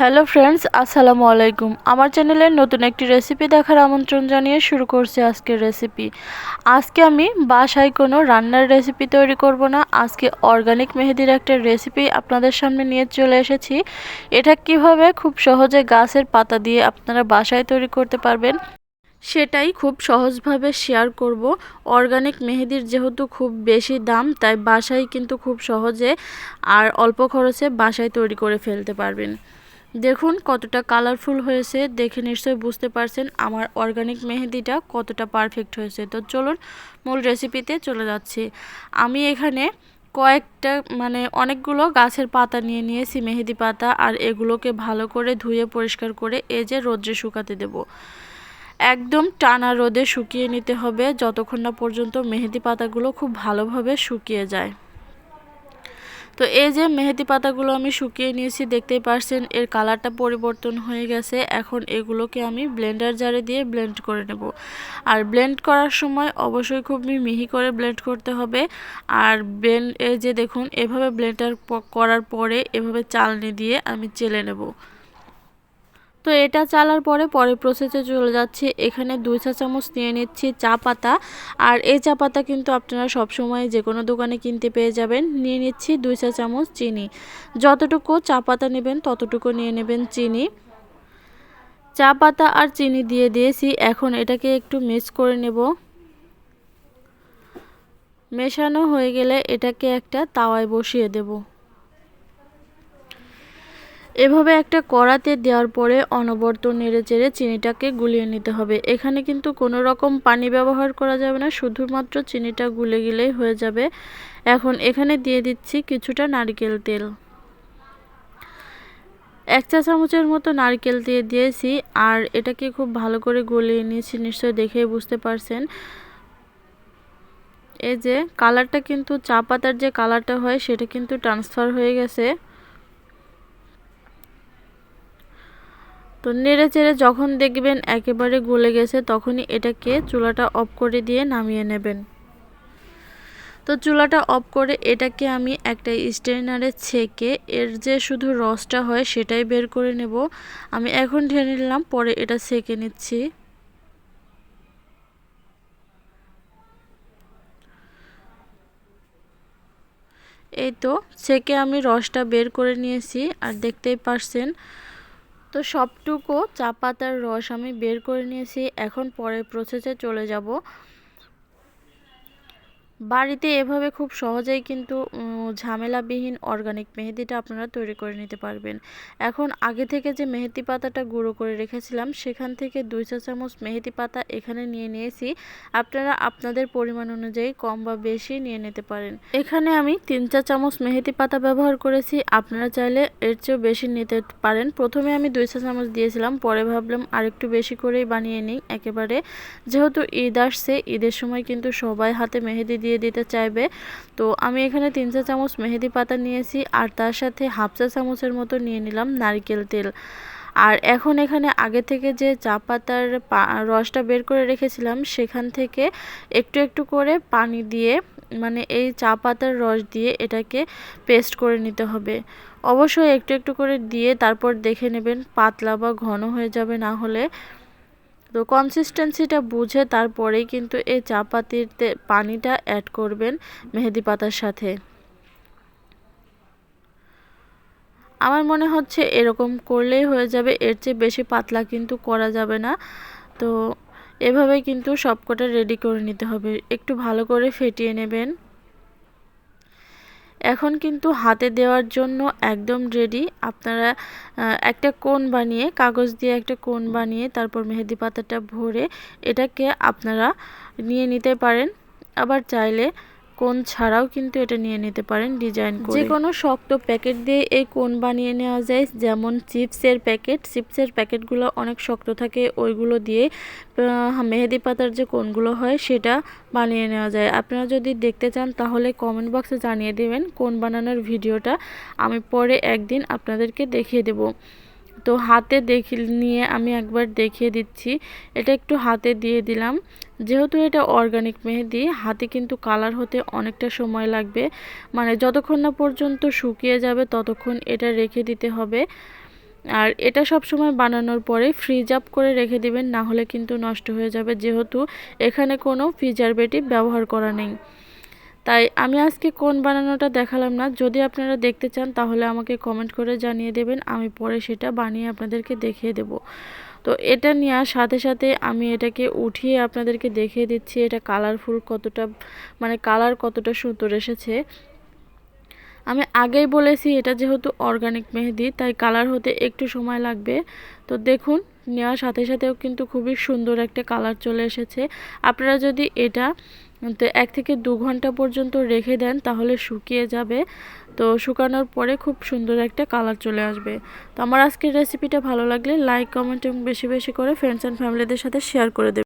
Hello friends, আসসালামু আলাইকুম। আমার চ্যানেলের নতুন একটি রেসিপি দেখার আমন্ত্রণ জানিয়ে শুরু করছি আজকের রেসিপি। আজকে আমি বাসায় কোনো রান্নার রেসিপি তৈরি করব না, আজকে অর্গানিক মেহেদির একটা রেসিপি আপনাদের সামনে নিয়ে চলে এসেছি। এটা কিভাবে খুব সহজে গাছের পাতা দিয়ে আপনারা বাসায় তৈরি করতে পারবেন সেটাই খুব সহজভাবে শেয়ার করব। অর্গানিক মেহেদির যেহেতু খুব বেশি দাম, তাই বাসায় কিন্তু খুব সহজে আর অল্প খরচে বাসায় তৈরি করে ফেলতে পারবেন। দেখুন কতটা কালারফুল হয়েছে, দেখে নিশ্চয়ই বুঝতে পারছেন আমার অর্গানিক মেহেদিটা কতটা পারফেক্ট হয়েছে। তো চলুন মূল রেসিপিতে চলে যাচ্ছি। আমি এখানে কয়েকটা অনেকগুলো গাছের পাতা নিয়ে নিয়েছি, মেহেদি পাতা, আর এগুলোকে ভালো করে ধুয়ে পরিষ্কার করে এই যে রোদ্রে শুকাতে দেব। একদম টানা রোদে শুকিয়ে নিতে হবে যতক্ষণ না পর্যন্ত মেহেদি পাতাগুলো খুব ভালোভাবে শুকিয়ে যায়। তো এই যে মেহেদি পাতাগুলো আমি শুকিয়ে নিয়েছি, দেখতেই পারছেন এর কালারটা পরিবর্তন হয়ে গেছে। এখন এগুলোকে আমি ব্লেন্ডার জারে দিয়ে ব্লেন্ড করে নেব। আর ব্লেন্ড করার সময় অবশ্যই খুব মিহি করে ব্লেন্ড করতে হবে। আর এই যে দেখুন এভাবে ব্লেন্ডার করার পরে এভাবে চালনি দিয়ে আমি চেলে নেব। তো এটা চালার পরের প্রসেসে চলে যাচ্ছি। এখানে 2 চা চামচ নিয়ে নিচ্ছি চা পাতা। আর এই চা পাতা কিন্তু আপনারা সবসময় যে কোনো দোকানে কিনতে পেয়ে যাবেন। নিয়ে নিচ্ছি 2 চা চামচ চিনি। যতটুকু চা পাতা নেবেন ততটুকু নিয়ে নেবেন চিনি। চা পাতা আর চিনি দিয়ে দিয়েছি, এখন এটাকে একটু মিক্স করে নেব। মেশানো হয়ে গেলে এটাকে একটা তাওয়ায় বসিয়ে দেব। এভাবে একটা কড়াতে দেওয়ার পরে অনবরত নেড়েচেড়ে চিনিটাকে গুলিয়ে নিতে হবে। এখানে কিন্তু কোনো রকম পানি ব্যবহার করা যাবে না, শুধুমাত্র চিনিটা গুলে গেলেই হয়ে যাবে। এখন এখানে দিয়ে দিচ্ছি কিছুটা নারকেল তেল। 1 চা চামচের মতো নারকেল দিয়ে দিয়েছি, আর এটাকে খুব ভালো করে গলিয়ে নিয়েছি, নিশ্চয়ই দেখেই বুঝতে পারছেন। এই যে কালারটা কিন্তু চা পাতার যে কালারটা হয় সেটা কিন্তু ট্রান্সফার হয়ে গেছে। তো নেড়ে চেড়ে যখন দেখবেন একেবারে গলে গেছে, তখনই এটাকে চুলাটা অফ করে দিয়ে নামিয়ে নেবেন। তো চুলাটা অফ করে এটাকে আমি একটা স্ট্রেনারে ছেঁকে এর যে শুধু রসটা হয় সেটাই বের করে নেব। আমি এখন ঢেলে নিলাম, পরে এটা ছেঁকে নিচ্ছি। এই তো ছেঁকে আমি রসটা বের করে নিয়েছি, আর দেখতেই পারছেন তো সবটুকু চা পাতার রস আমি বের করে নিয়েছি। এখন পরের প্রসেসে চলে যাব। বাড়িতে এভাবে খুব সহজেই কিন্তু ঝামেলাবিহীন অর্গানিক মেহেদিটা আপনারা তৈরি করে নিতে পারবেন। এখন আগে থেকে যে মেহেদি পাতাটা গুঁড়ো করে রেখেছিলাম সেখান থেকে 2 চা চামচ মেহেদি পাতা এখানে নিয়ে নিয়েছি। আপনারা আপনাদের পরিমাণ অনুযায়ী কম বা বেশি নিয়ে নিতে পারেন। এখানে আমি 3 চা চামচ মেহেদি পাতা ব্যবহার করেছি, আপনারা চাইলে এর চেয়েও বেশি নিতে পারেন। প্রথমে আমি 2 চা চামচ দিয়েছিলাম, পরে ভাবলাম আরেকটু বেশি করেই বানিয়ে নিই একেবারে, যেহেতু ঈদ আসছে, ঈদের সময় কিন্তু সবাই হাতে মেহেদি দিয়ে দিতে চাইবে। তো আমি এখানে 3 চা চামচ মেহেদি পাতা নিয়েছি, আর তার সাথে হাফ চা চামচের মতো নিয়ে নিলাম নারকেল তেল। আর এখন এখানে আগে থেকে যে চা পাতার রসটা বের করে রেখেছিলাম সেখান থেকে একটু একটু করে পানি দিয়ে, এই চা পাতার রস দিয়ে এটাকে পেস্ট করে নিতে হবে। অবশ্যই একটু একটু করে দিয়ে তারপর দেখে নেবেন পাতলা বা ঘন হয়ে যাবে না হলে। তো কনসিস্টেন্সিটা বুঝে তারপরেই কিন্তু এই চা পাতিতে পানিটা অ্যাড করবেন মেহেদি পাতার সাথে। আমার মনে হচ্ছে এরকম করলেই হয়ে যাবে, এর চেয়ে বেশি পাতলা কিন্তু করা যাবে না। তো এভাবে কিন্তু সবকটা রেডি করে নিতে হবে, একটু ভালো করে ফেটিয়ে নেবেন। এখন কিন্তু হাতে দেওয়ার জন্য একদম রেডি। আপনারা একটা কোণ বানিয়ে, কাগজ দিয়ে একটা কোণ বানিয়ে তারপর মেহেদি পাতাটা ভরে এটাকে আপনারা নিয়ে নিতে পারেন। আবার চাইলে কোণ ছাড়াও কিন্তু এটা নিয়ে নিতে পারেন ডিজাইন করে। যে কোনো শক্ত প্যাকেট দিয়ে এই কোণ বানিয়ে নেওয়া যায়, যেমন চিপসের প্যাকেটগুলো অনেক শক্ত থাকে, ওইগুলো দিয়ে মেহেদি পাতার যে কোণগুলো হয় সেটা বানিয়ে নেওয়া যায়। আপনারা যদি দেখতে চান তাহলে কমেন্ট বক্সে জানিয়ে দেবেন কোণ বানানোর ভিডিওটা, আমি পরে একদিন আপনাদেরকে দেখিয়ে দেব। তো হাতে নিয়ে আমি একবার দেখিয়ে দিচ্ছি। এটা একটু হাতে দিয়ে দিলাম, যেহেতু এটা অর্গানিক মেহেদি, হাতে কিন্তু কালার হতে অনেকটা সময় লাগবে, যতক্ষণ না পর্যন্ত শুকিয়ে যাবে ততক্ষণ এটা রেখে দিতে হবে। আর এটা সব সময় বানানোর পরে ফ্রিজ আপ করে রেখে দিবেন, না হলে কিন্তু নষ্ট হয়ে যাবে, যেহেতু এখানে কোনো প্রিজারভেটিভ ব্যবহার করা নেই। তাই আমি আজকে কোন বানানোটা দেখালাম না। যদি আপনারা দেখতে চান তাহলে আমাকে কমেন্ট করে জানিয়ে দেবেন, আমি পরে সেটা বানিয়ে আপনাদেরকে দেখিয়ে দেব। তো এটা নেওয়ার সাথে সাথে আমি এটাকে উঠিয়ে আপনাদেরকে দেখিয়ে দিচ্ছি এটা কালারফুল কতটা, মানে কালার কতটা সুন্দর এসেছে। আমি আগেই বলেছি এটা যেহেতু অর্গানিক মেহেদি তাই কালার হতে একটু সময় লাগবে। তো দেখুন নেওয়ার সাথে সাথেও কিন্তু খুবই সুন্দর একটা কালার চলে এসেছে। আপনারা যদি এটা 1 থেকে 2 ঘন্টা পর্যন্ত রেখে দেন তাহলে শুকিয়ে যাবে। তো শুকানোর পরে খুব সুন্দর একটা কালার চলে আসবে। তো আমার আজকের রেসিপিটা ভালো লাগলে লাইক, কমেন্ট এবং বেশি বেশি করে ফ্রেন্ডস অ্যান্ড ফ্যামিলিদের সাথে শেয়ার করে দেবেন।